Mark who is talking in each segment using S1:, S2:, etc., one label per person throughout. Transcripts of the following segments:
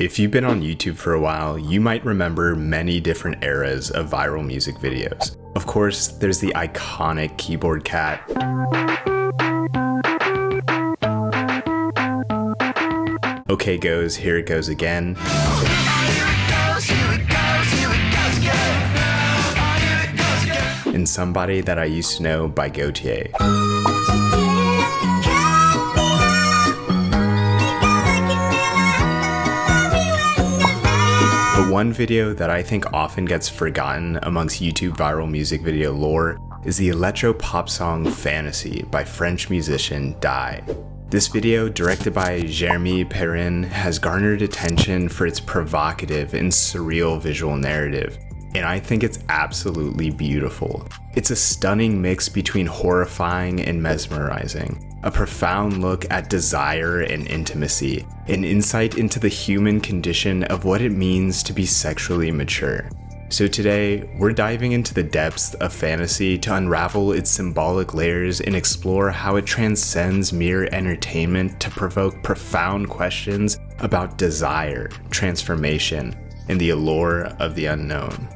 S1: If you've been on YouTube for a while, you might remember many different eras of viral music videos. Of course, there's the iconic keyboard cat. Okay goes, here it goes again. And Somebody That I Used to Know by Gautier. But one video that I think often gets forgotten amongst YouTube viral music video lore is the electro pop song Fantasy by French musician DyE. This video, directed by Jeremy Perrin, has garnered attention for its provocative and surreal visual narrative, and I think it's absolutely beautiful. It's a stunning mix between horrifying and mesmerizing, a profound look at desire and intimacy, an insight into the human condition of what it means to be sexually mature. So today, we're diving into the depths of fantasy to unravel its symbolic layers and explore how it transcends mere entertainment to provoke profound questions about desire, transformation, and the allure of the unknown.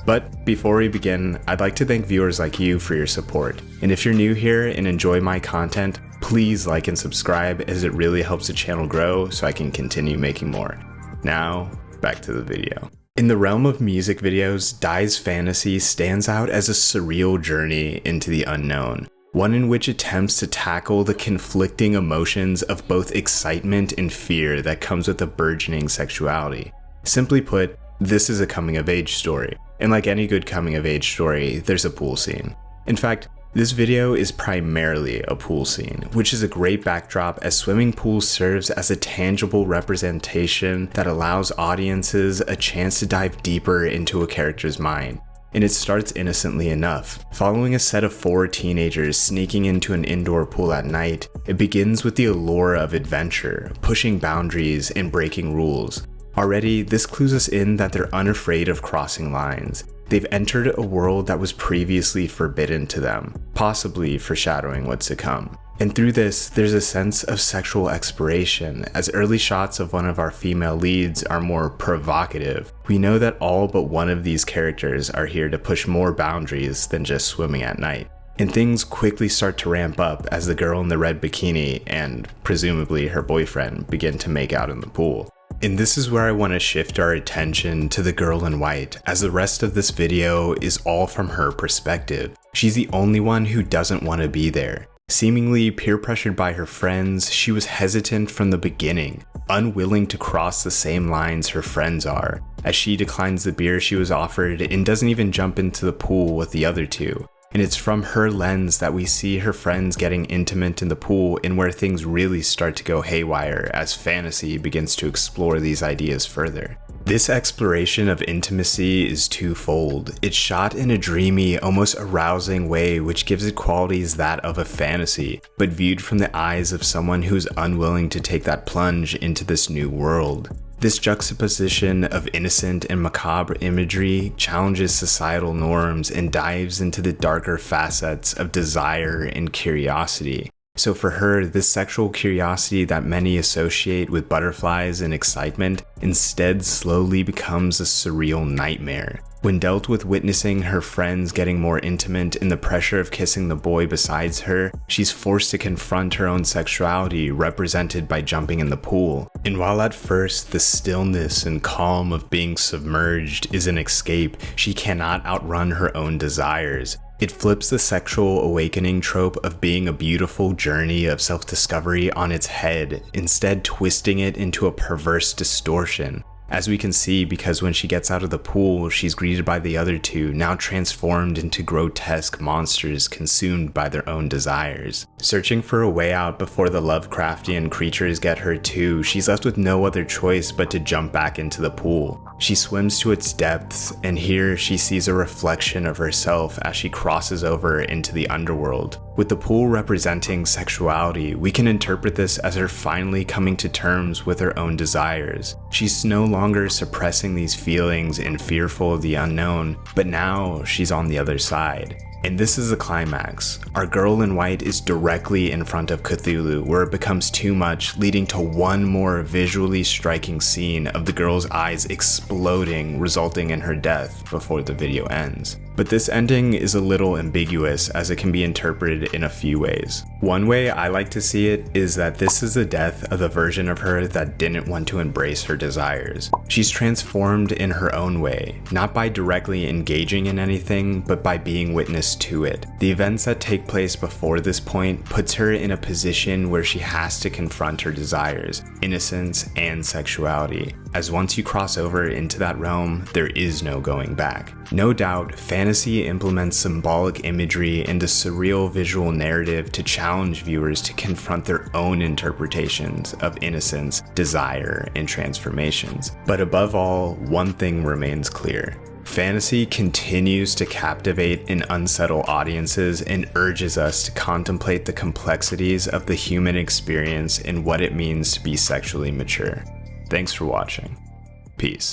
S1: But before we begin, I'd like to thank viewers like you for your support. And if you're new here and enjoy my content, please like and subscribe, as it really helps the channel grow so I can continue making more. Now, back to the video. In the realm of music videos, DyE's Fantasy stands out as a surreal journey into the unknown, one in which attempts to tackle the conflicting emotions of both excitement and fear that comes with a burgeoning sexuality. Simply put, this is a coming-of-age story, and like any good coming-of-age story, there's a pool scene. In fact, this video is primarily a pool scene, which is a great backdrop as swimming pools serves as a tangible representation that allows audiences a chance to dive deeper into a character's mind. And it starts innocently enough. Following a set of 4 teenagers sneaking into an indoor pool at night, it begins with the allure of adventure, pushing boundaries and breaking rules. Already, this clues us in that they're unafraid of crossing lines. They've entered a world that was previously forbidden to them, possibly foreshadowing what's to come. And through this, there's a sense of sexual exploration, as early shots of one of our female leads are more provocative. We know that all but one of these characters are here to push more boundaries than just swimming at night. And things quickly start to ramp up as the girl in the red bikini and, presumably, her boyfriend begin to make out in the pool. And this is where I want to shift our attention to the girl in white, as the rest of this video is all from her perspective. She's the only one who doesn't want to be there. Seemingly peer pressured by her friends, she was hesitant from the beginning, unwilling to cross the same lines her friends are, as she declines the beer she was offered and doesn't even jump into the pool with the other two. And it's from her lens that we see her friends getting intimate in the pool, and where things really start to go haywire as Fantasy begins to explore these ideas further. This exploration of intimacy is twofold. It's shot in a dreamy, almost arousing way, which gives it qualities that of a fantasy, but viewed from the eyes of someone who's unwilling to take that plunge into this new world. This juxtaposition of innocent and macabre imagery challenges societal norms and dives into the darker facets of desire and curiosity. So for her, this sexual curiosity that many associate with butterflies and excitement instead slowly becomes a surreal nightmare. When dealt with witnessing her friends getting more intimate and the pressure of kissing the boy besides her, she's forced to confront her own sexuality, represented by jumping in the pool. And while at first the stillness and calm of being submerged is an escape, she cannot outrun her own desires. It flips the sexual awakening trope of being a beautiful journey of self-discovery on its head, instead twisting it into a perverse distortion. As we can see, because when she gets out of the pool, she's greeted by the other two, now transformed into grotesque monsters consumed by their own desires. Searching for a way out before the Lovecraftian creatures get her too, she's left with no other choice but to jump back into the pool. She swims to its depths, and here she sees a reflection of herself as she crosses over into the underworld. With the pool representing sexuality, we can interpret this as her finally coming to terms with her own desires. She's no longer suppressing these feelings and fearful of the unknown, but now she's on the other side. And this is the climax. Our girl in white is directly in front of Cthulhu, where it becomes too much, leading to one more visually striking scene of the girl's eyes exploding, resulting in her death before the video ends. But this ending is a little ambiguous, as it can be interpreted in a few ways. One way I like to see it is that this is the death of the version of her that didn't want to embrace her desires. She's transformed in her own way, not by directly engaging in anything, but by being witness to it. The events that take place before this point puts her in a position where she has to confront her desires, innocence, and sexuality, as once you cross over into that realm, there is no going back. No doubt, fantasy implements symbolic imagery and a surreal visual narrative to challenge viewers to confront their own interpretations of innocence, desire, and transformations. But above all, one thing remains clear. Fantasy continues to captivate and unsettle audiences and urges us to contemplate the complexities of the human experience and what it means to be sexually mature. Thanks for watching. Peace.